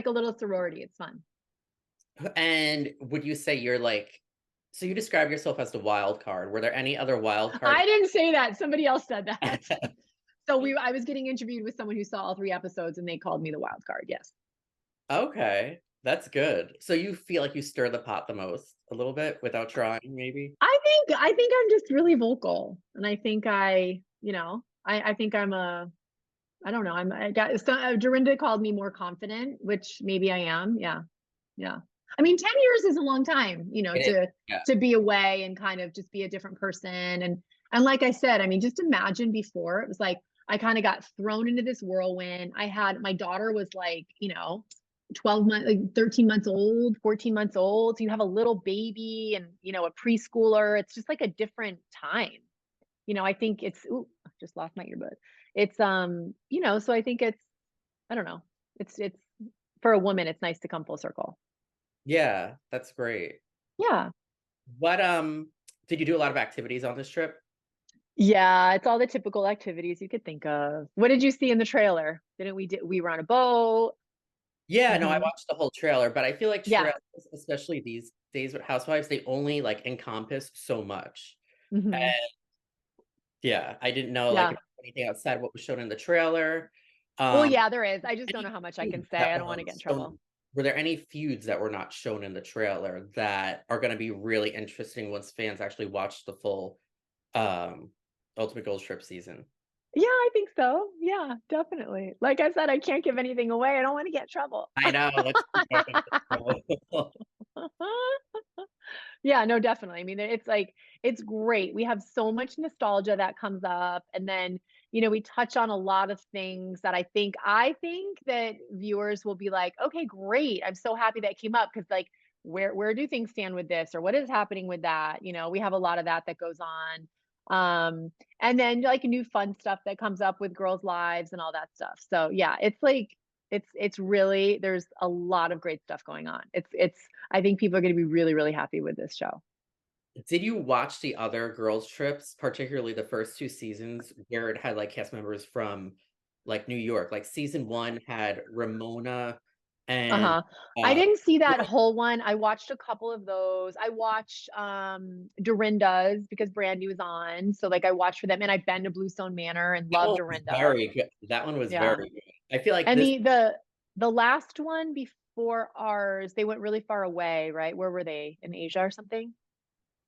Speaker 3: a little sorority. It's fun.
Speaker 1: and would you say you're like, so you describe yourself as the wild card. Were there any other wild cards?
Speaker 3: I didn't say that. Somebody else said that. So I was getting interviewed with someone who saw all 3 episodes, and they called me the wild card. Yes.
Speaker 1: Okay, that's good. So you feel like you stir the pot the most a little bit without trying, maybe?
Speaker 3: I think I'm just really vocal, and I think I think I don't know. I got Dorinda called me more confident, which maybe I am. Yeah. Yeah. I mean, 10 years is a long time,
Speaker 1: It is. Yeah.
Speaker 3: to be away and kind of just be a different person. And like I said, I mean, just imagine before, it was like I kind of got thrown into this whirlwind. I had my daughter was like, 12 months, like 13 months old, 14 months old. So you have a little baby and, a preschooler. It's just like a different time. I think ooh, I just lost my earbud. It's so I think I don't know. It's for a woman, it's nice to come full circle.
Speaker 1: Yeah, that's great.
Speaker 3: Yeah.
Speaker 1: What did you do a lot of activities on this trip?
Speaker 3: Yeah, it's all the typical activities you could think of. What did you see in the trailer? Didn't we were on a boat?
Speaker 1: Yeah, no, I
Speaker 3: Hmm.
Speaker 1: watched the whole trailer, but I feel like
Speaker 3: Yeah.
Speaker 1: trailers, especially these days with Housewives, they only like encompass so much. And
Speaker 3: Hmm.
Speaker 1: yeah, I didn't know like if
Speaker 3: Yeah.
Speaker 1: there was anything outside what was shown in the trailer.
Speaker 3: Well,
Speaker 1: Um,
Speaker 3: yeah, there is. I just don't
Speaker 1: any
Speaker 3: know how much I can
Speaker 1: feuds
Speaker 3: say.
Speaker 1: that
Speaker 3: I don't want to
Speaker 1: weren't
Speaker 3: get in
Speaker 1: shown,
Speaker 3: trouble.
Speaker 1: were there any feuds that were not shown in the trailer that are going to be really interesting once fans actually watch the full um Ultimate Girls Trip season?
Speaker 3: Yeah, I think so. Yeah, definitely. Like I said, I can't give anything away. I don't want to get in trouble.
Speaker 1: I know. Let's keep going.
Speaker 3: Yeah, no, definitely. I mean, it's like it's great. We have so much nostalgia that comes up, and then, we touch on a lot of things that I think that viewers will be like, "Okay, great. I'm so happy that came up," because like where do things stand with this or what is happening with that? We have a lot of that goes on. And then like new fun stuff that comes up with girls' lives and all that stuff. So yeah, it's like it's really there's a lot of great stuff going on. It's I think people are going to be really, really happy with this show.
Speaker 1: Did you watch the other girls' trips, particularly the first 2 seasons where it had, like, cast members from, like, New York? Like, season 1 had Ramona and,
Speaker 3: Uh-huh. I
Speaker 1: uh
Speaker 3: didn't see that whole one. I watched a couple of those. I watched Dorinda's because Brandi was on. So like I watched for them and I've been to Bluestone Manor and
Speaker 1: that
Speaker 3: loved
Speaker 1: one was
Speaker 3: Dorinda.
Speaker 1: very good. That one was
Speaker 3: Yeah.
Speaker 1: very good. I feel like
Speaker 3: And
Speaker 1: this
Speaker 3: the last one before ours, they went really far away, right? Where were they? In Asia or something?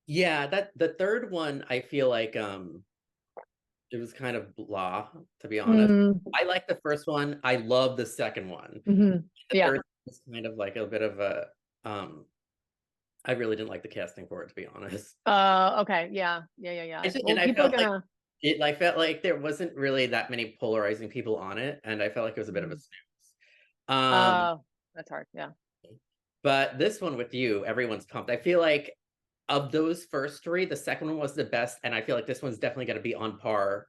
Speaker 1: yeah, that the 3rd one, I feel like, it was kind of blah, to be honest.
Speaker 3: Mm,
Speaker 1: I like the 1st one. I love the 2nd one.
Speaker 3: mhm.
Speaker 1: The
Speaker 3: Yeah.
Speaker 1: 3rd was kind of like a bit of a, um I really didn't like the casting for it, to be honest.
Speaker 3: Okay. Yeah. Yeah, yeah, yeah.
Speaker 1: I just
Speaker 3: Well,
Speaker 1: and I
Speaker 3: people are
Speaker 1: felt like
Speaker 3: gonna
Speaker 1: I felt like there wasn't really that many polarizing people on it, and I felt like it was a bit of a
Speaker 3: mm,
Speaker 1: snooze. Um,
Speaker 3: that's hard. Yeah.
Speaker 1: but this one with you, everyone's pumped. I feel like of those first 3, the 2nd one was the best, and I feel like this one's definitely gonna be on par,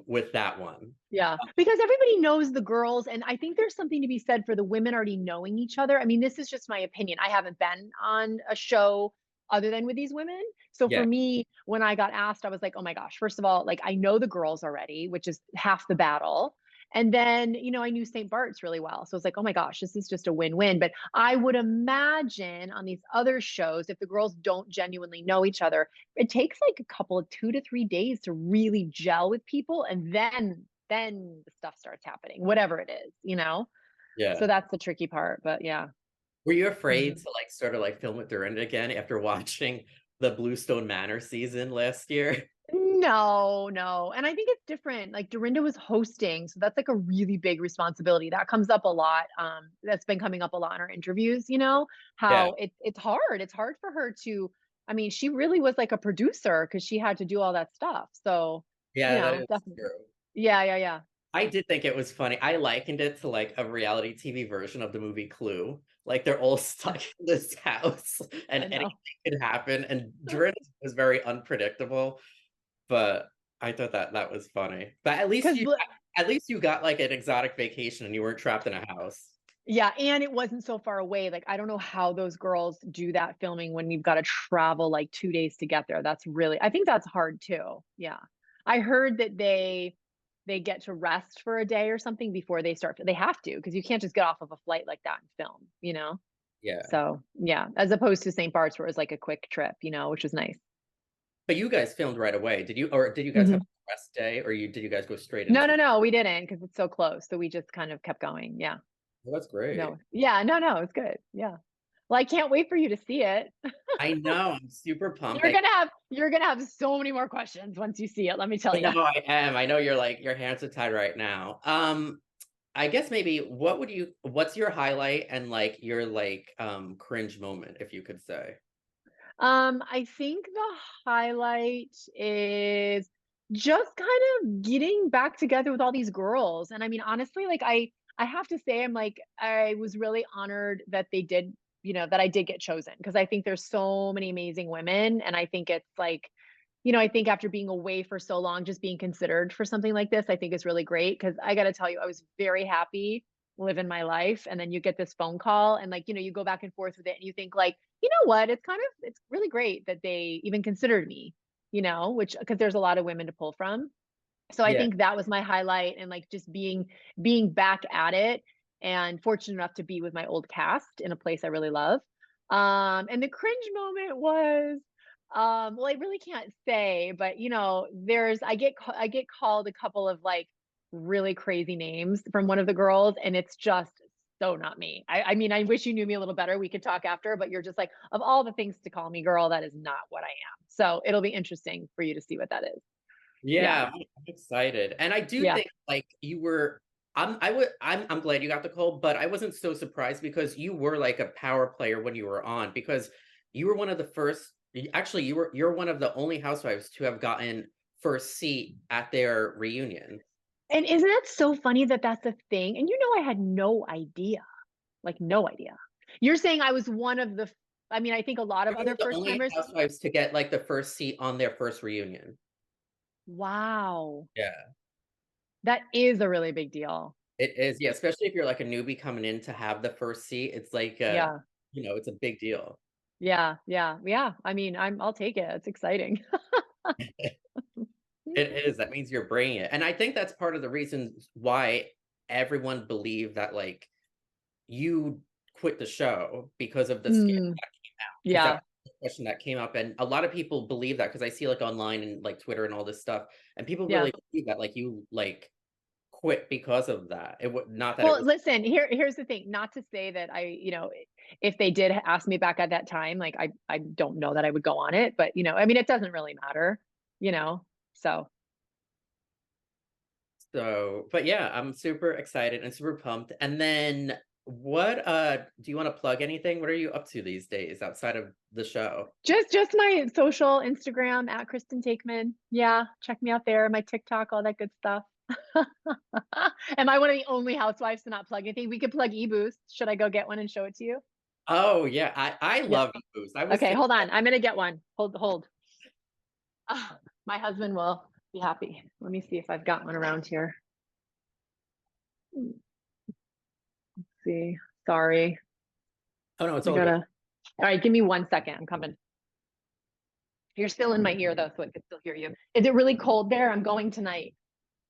Speaker 1: with that one.
Speaker 3: Yeah, because everybody knows the girls, and I think there's something to be said for the women already knowing each other. I mean, this is just my opinion. I haven't been on a show other than with these women. So for
Speaker 1: Yeah,
Speaker 3: me, when I got asked, I was like, oh my gosh, first of all, like I know the girls already, which is half the battle. And then, I knew St. Bart's really well. So it's like, oh my gosh, this is just a win-win. But I would imagine on these other shows, if the girls don't genuinely know each other, it takes like a couple of 2 to 3 days to really gel with people. And then the stuff starts happening, whatever it is. So
Speaker 1: yeah.
Speaker 3: that's the tricky part. But yeah.
Speaker 1: Were you afraid
Speaker 3: Mhm.
Speaker 1: to, like, sort of, like, film it through it again after watching the Bluestone Manor season last year?
Speaker 3: No, no. And I think it's different. Like Dorinda was hosting, so that's like a really big responsibility. That comes up a lot. That's been coming up a lot in our interviews,
Speaker 1: Yeah.
Speaker 3: how it's hard. It's hard for her to, I mean, she really was like a producer because she had to do all that stuff. So,
Speaker 1: Yeah, that is
Speaker 3: definitely.
Speaker 1: true.
Speaker 3: Yeah, yeah, yeah.
Speaker 1: I did think it was funny. I likened it to, like, a reality TV version of the movie Clue. Like, they're all stuck in this house and
Speaker 3: I
Speaker 1: anything
Speaker 3: know.
Speaker 1: could happen, and Jordan was very unpredictable, but I thought that that was funny. But
Speaker 3: Because
Speaker 1: at least you got, like, an exotic vacation and you weren't trapped in a house.
Speaker 3: yeah, and it wasn't so far away. Like, I don't know how those girls do that filming when you've got to travel like 2 days to get there. That's really I think that's hard too. Yeah. I heard that they get to rest for a day or something before they start. They have to because you can't just get off of a flight like that and film.
Speaker 1: Yeah.
Speaker 3: So, yeah, as opposed to St. Bart's where it was like a quick trip, which was nice.
Speaker 1: But you guys filmed right away. Did you guys have
Speaker 3: Mhm.
Speaker 1: a rest day, or did you guys go straight
Speaker 3: No,
Speaker 1: into
Speaker 3: no,
Speaker 1: it?
Speaker 3: no, we didn't because it's so close. So we just kind of kept going. Yeah.
Speaker 1: Well, that's great.
Speaker 3: No. Yeah, no, no, it's good. Yeah. Well, I can't wait for you to see it.
Speaker 1: I know, I'm super pumped.
Speaker 3: You're gonna have so many more questions once you see it, let me tell
Speaker 1: I
Speaker 3: you.
Speaker 1: know I am. I know you're like your hands are tied right now. I guess maybe what's your highlight and like your like cringe moment, if you could say?
Speaker 3: I think the highlight is just kind of getting back together with all these girls. And I mean, honestly, like I have to say, I was really honored that they did, that I did get chosen because I think there's so many amazing women. And I think it's like, I think after being away for so long, just being considered for something like this, I think is really great. Cause I gotta tell you, I was very happy living my life. And then you get this phone call and like, you go back and forth with it and you think like, you know what? It's really great that they even considered me, which because there's a lot of women to pull from. So I
Speaker 1: Yeah.
Speaker 3: think that was my highlight and like just being back at it and fortunate enough to be with my old cast in a place I really love. And the cringe moment was well, I really can't say, but I get called a couple of like really crazy names from one of the girls, and it's just so not me. I mean, I wish you knew me a little better. We could talk after, but you're just like, of all the things to call me girl, that is not what I am. So it'll be interesting for you to see what that is. Yeah.
Speaker 1: Yeah, I'm excited. And I do
Speaker 3: Yeah.
Speaker 1: think like you were I'm glad you got the call, but I wasn't so surprised because you were like a power player when you were on because you were one of the first actually you're one of the only housewives to have gotten first seat at their reunion.
Speaker 3: And isn't that so funny that that's a thing? And I had no idea, like no idea. You're saying I was one of the, I mean, I think a lot of
Speaker 1: You're one
Speaker 3: other
Speaker 1: of the
Speaker 3: first
Speaker 1: only
Speaker 3: timers.
Speaker 1: housewives to get like the first seat on their first reunion.
Speaker 3: Wow.
Speaker 1: Yeah.
Speaker 3: That is a really big deal.
Speaker 1: It is, yeah, especially if you're like a newbie coming in to have the first seat. It's like
Speaker 3: Yeah.
Speaker 1: it's a big deal.
Speaker 3: Yeah. Yeah. Yeah. I mean, I'll take it. It's exciting.
Speaker 1: It is. That means you're bringing it. And I think that's part of the reason why everyone believed that like you quit the show because of the scandal
Speaker 3: Mm,
Speaker 1: that came out. Because that
Speaker 3: yeah.
Speaker 1: was the question that came up. And a lot of people believe that because I see like online and like Twitter and all this stuff. And people
Speaker 3: Yeah.
Speaker 1: really believe that like you like quit because of that. It would not that it
Speaker 3: Well,
Speaker 1: was.
Speaker 3: listen, here's the thing. Not to say that if they did ask me back at that time, like I don't know that I would go on it, but I mean, it doesn't really matter, you know. So
Speaker 1: So, but yeah, I'm super excited and super pumped. And then what do you want to plug anything? What are you up to these days outside of the show?
Speaker 3: just my social Instagram at Kristen Taekman. Yeah, check me out there. My TikTok, all that good stuff. Am I one of the only housewives to not plug anything? We could plug eBoost. Should I go get one and show it to you?
Speaker 1: Oh yeah, I
Speaker 3: Yeah.
Speaker 1: love Boost. I was
Speaker 3: Okay,
Speaker 1: thinking
Speaker 3: hold on. I'm gonna get one. Hold. Ah, my husband will be happy. Let me see if I've got one around here. Let's see. Sorry.
Speaker 1: oh no, it's
Speaker 3: I
Speaker 1: all good.
Speaker 3: gotta. All right, give me 1 second. I'm coming. You're still in my ear though, so I can still hear you. Is it really cold there? I'm going tonight.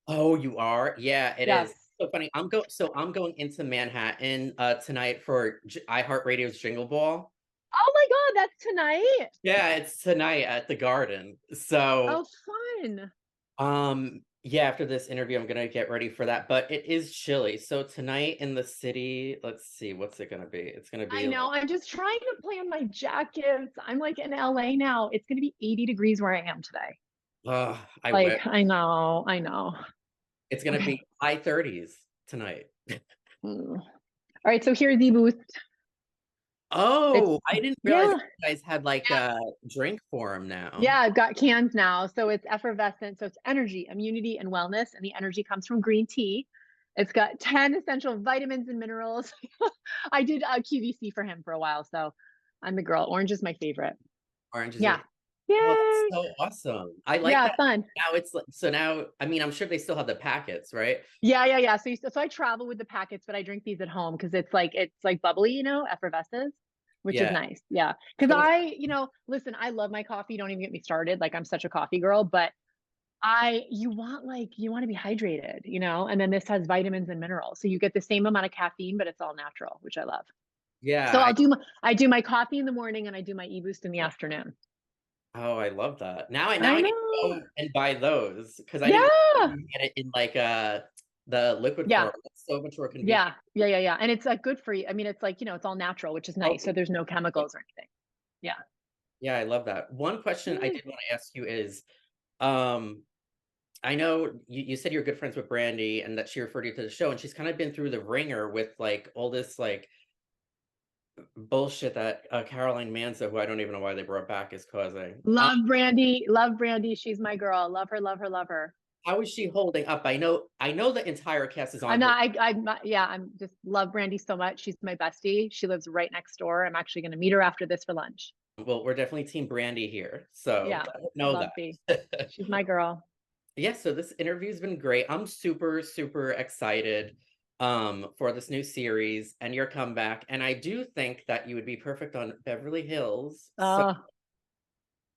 Speaker 1: Oh, you are? Yeah, it
Speaker 3: Yes.
Speaker 1: is. So funny. I'm going into Manhattan tonight for iHeartRadio's Jingle Ball.
Speaker 3: Oh my God, that's tonight.
Speaker 1: Yeah, it's tonight at the Garden. So
Speaker 3: Oh, fun.
Speaker 1: yeah, after this interview, I'm gonna get ready for that. But it is chilly. So tonight in the city, let's see, what's it gonna be? It's gonna
Speaker 3: I
Speaker 1: be like,
Speaker 3: know. I'm just trying to plan my jackets. I'm like in LA now. It's gonna be 80 degrees where I am today.
Speaker 1: I
Speaker 3: Like,
Speaker 1: wish.
Speaker 3: I know, I know.
Speaker 1: It's gonna
Speaker 3: Okay.
Speaker 1: be high 30s tonight.
Speaker 3: All right, so here's the booth. It's
Speaker 1: Oh, I didn't realize
Speaker 3: yeah,
Speaker 1: you guys had like a drink for him now.
Speaker 3: yeah, I've got cans now. So it's effervescent. So it's energy, immunity, and wellness. And the energy comes from green tea. It's got 10 essential vitamins and minerals. I did QVC for him for a while. So I'm the girl. Orange is my favorite.
Speaker 1: Orange is your
Speaker 3: Yeah.
Speaker 1: Oh, that's
Speaker 3: Yay.
Speaker 1: so awesome. I like
Speaker 3: Yeah,
Speaker 1: that.
Speaker 3: fun.
Speaker 1: Now it's like so now, I mean, I'm sure they still have the packets, right?
Speaker 3: Yeah. So I travel with the packets, but I drink these at home because it's like bubbly, effervesces, which is
Speaker 1: Yeah.
Speaker 3: nice. Yeah. Because
Speaker 1: So
Speaker 3: listen, I love my coffee. Don't even get me started. Like I'm such a coffee girl, but you want to be hydrated, and then this has vitamins and minerals. So you get the same amount of caffeine, but it's all natural, which I love. So
Speaker 1: yeah,
Speaker 3: I do my coffee in the morning and I do my e-boost in the afternoon.
Speaker 1: oh, I love that. Now
Speaker 3: I
Speaker 1: I need to
Speaker 3: know.
Speaker 1: go and buy those because I didn't
Speaker 3: Yeah.
Speaker 1: get it in like the liquid
Speaker 3: Yeah.
Speaker 1: form. It's so much more convenient.
Speaker 3: Yeah. And it's like good for you. I mean, it's like, it's all natural, which is nice. So
Speaker 1: Healthy.
Speaker 3: there's no chemicals or anything. Yeah.
Speaker 1: Yeah, I love that. One question I
Speaker 3: Yay.
Speaker 1: did want to ask you is, um, I know you said you're good friends with Brandi and that she referred you to the show, and she's kind of been through the ringer with like all this like bullshit that Caroline Manzo, who I don't even know why they brought back, is causing.
Speaker 3: Love Brandi. Love Brandi. She's my girl. Love her, love her, love her.
Speaker 1: How is she holding up? I know the entire cast is
Speaker 3: I'm
Speaker 1: on her.
Speaker 3: not, I'm not, yeah, I'm just love Brandi so much. She's my bestie. She lives right next door. I'm actually going to meet her after this for lunch.
Speaker 1: Well, we're definitely Team Brandi here, so
Speaker 3: Yeah.
Speaker 1: let her know
Speaker 3: Love B.
Speaker 1: that.
Speaker 3: She's my girl.
Speaker 1: Yeah, so this interview's been great. I'm super, super excited for this new series and your comeback. And I do think that you would be perfect on Beverly Hills. So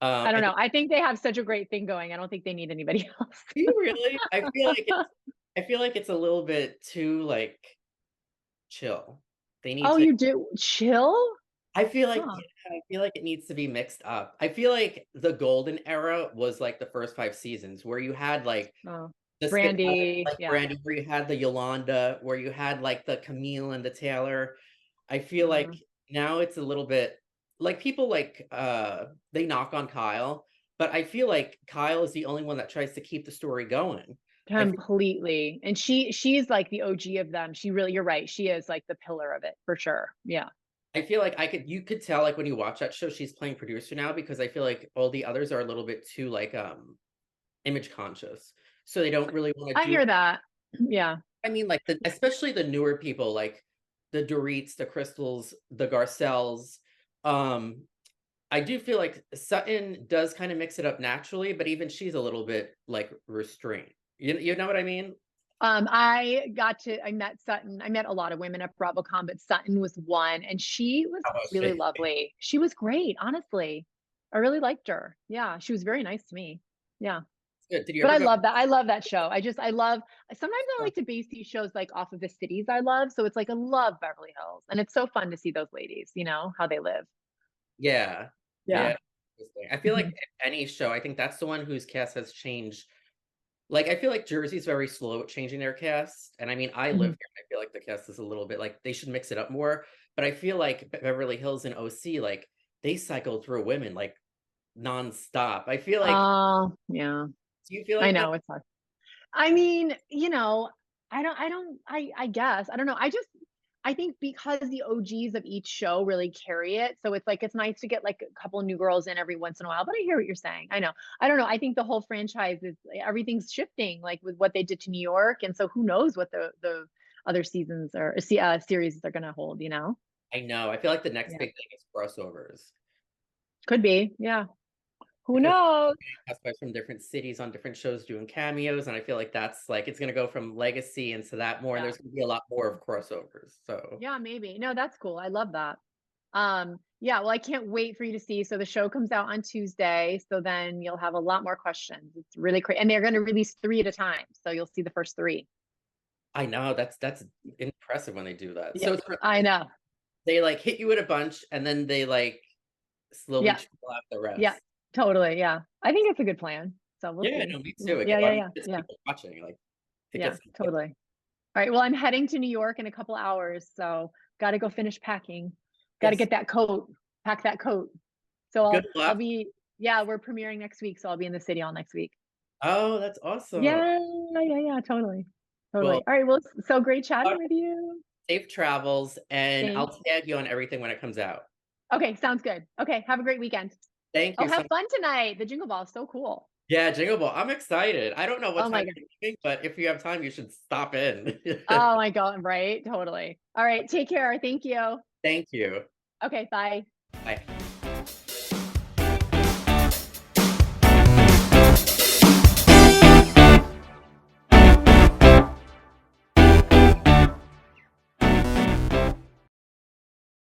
Speaker 3: Oh, I don't
Speaker 1: I
Speaker 3: know. I think they have such a great thing going. I don't think they need anybody else.
Speaker 1: do you really? I feel like it's a little bit too like chill. They need
Speaker 3: Oh,
Speaker 1: to
Speaker 3: you do? Chill?
Speaker 1: I feel like
Speaker 3: Huh.
Speaker 1: yeah, I feel like it needs to be mixed up. I feel like the golden era was like the first 5 seasons where you had like
Speaker 3: Oh,
Speaker 1: the spitfire
Speaker 3: Brandi.
Speaker 1: like
Speaker 3: Yeah.
Speaker 1: Brandi, where you had the Yolanda, where you had like the Camille and the Taylor. I feel like
Speaker 3: Mm.
Speaker 1: now it's a little bit like people like they knock on Kyle, but I feel like Kyle is the only one that tries to keep the story going.
Speaker 3: Completely. And she's like the OG of them. She really, you're right. She is like the pillar of it for sure. Yeah.
Speaker 1: I feel like you could tell like when you watch that show, she's playing producer now because I feel like all the others are a little bit too like image conscious. So they don't really want to
Speaker 3: I
Speaker 1: do
Speaker 3: hear that. Yeah.
Speaker 1: I mean like especially the newer people like the Dorits, the Crystals, the Garcelles. I do feel like Sutton does kind of mix it up naturally, but even she's a little bit like restrained. You know what I mean?
Speaker 3: I met Sutton. I met a lot of women at BravoCon, but Sutton was one, and she was
Speaker 1: How was
Speaker 3: really
Speaker 1: she?
Speaker 3: lovely. She was great, honestly. I really liked her. Yeah, she was very nice to me. Yeah.
Speaker 1: Good. Did you
Speaker 3: But
Speaker 1: ever
Speaker 3: I
Speaker 1: go?
Speaker 3: love that. I love that show. I love, sometimes I like to base these shows like off of the cities I love. So it's like I love Beverly Hills. And it's so fun to see those ladies, you know, how they live.
Speaker 1: Yeah.
Speaker 3: Yeah.
Speaker 1: Yeah. Interesting. I feel like
Speaker 3: Mhm.
Speaker 1: any show, I think that's the one whose cast has changed. Like, I feel like Jersey's very slow at changing their cast. And I mean, I live
Speaker 3: Mhm.
Speaker 1: here. And I feel like the cast is a little bit like they should mix it up more. But I feel like Beverly Hills and OC, like they cycle through women like nonstop. I feel like,
Speaker 3: Yeah,
Speaker 1: do you feel
Speaker 3: I
Speaker 1: like that?
Speaker 3: know it's hard. I mean, I guess, I don't know. I think because the OGs of each show really carry it. So it's like, it's nice to get like a couple of new girls in every once in a while, but I hear what you're saying. I know. I don't know. I think the whole franchise is everything's shifting like with what they did to New York. And so who knows what the other seasons or series they're going to hold, you know?
Speaker 1: I know. I feel like the next
Speaker 3: Yeah.
Speaker 1: big thing is crossovers
Speaker 3: Could be. Yeah. Who
Speaker 1: because
Speaker 3: knows?
Speaker 1: housewives from different cities on different shows doing cameos. And I feel like that's like it's gonna go from legacy into that more, and
Speaker 3: Yeah.
Speaker 1: there's gonna be a lot more of crossovers. So
Speaker 3: Yeah, maybe. No, that's cool. I love that. Yeah, well, I can't wait for you to see. So the show comes out on Tuesday. So then you'll have a lot more questions. It's really great. And they're going to release 3 at a time. So you'll see the first 3.
Speaker 1: I know that's impressive when they do that.
Speaker 3: Yeah,
Speaker 1: So
Speaker 3: I know.
Speaker 1: they like hit you with a bunch and then they like slowly
Speaker 3: Yeah,
Speaker 1: trickle out the
Speaker 3: yeah,
Speaker 1: rest.
Speaker 3: totally. Yeah. I think it's a good plan. So we'll
Speaker 1: Yeah,
Speaker 3: see.
Speaker 1: no, me
Speaker 3: Yeah,
Speaker 1: too.
Speaker 3: yeah,
Speaker 1: I
Speaker 3: yeah,
Speaker 1: mean,
Speaker 3: yeah.
Speaker 1: just
Speaker 3: Yeah,
Speaker 1: people watching, like to get
Speaker 3: yeah,
Speaker 1: some tips.
Speaker 3: totally. All right. Well, I'm heading to New York in a couple hours. So got to go finish packing. Got to
Speaker 1: Yes.
Speaker 3: get that coat, pack that coat. So
Speaker 1: Good
Speaker 3: I'll
Speaker 1: luck.
Speaker 3: be, yeah, we're premiering next week. So I'll be in the city all next week.
Speaker 1: Oh, that's awesome.
Speaker 3: Yeah, yeah, yeah, totally.
Speaker 1: Well,
Speaker 3: Totally. All right, well, so great chatting with you.
Speaker 1: safe travels, and
Speaker 3: Thanks.
Speaker 1: I'll tag you on everything when it comes out.
Speaker 3: Okay, sounds good. Okay, have a great weekend.
Speaker 1: Thank
Speaker 3: Oh,
Speaker 1: you so
Speaker 3: have
Speaker 1: much.
Speaker 3: fun tonight. The Jingle Ball is so cool.
Speaker 1: Yeah, Jingle Ball. I'm excited. I don't know what
Speaker 3: Oh my
Speaker 1: time
Speaker 3: god.
Speaker 1: you're leaving, but if you have time, you should stop in.
Speaker 3: Oh my god, right? Totally. All right, take care. Thank you.
Speaker 1: Thank you.
Speaker 3: Okay, bye.
Speaker 1: Bye.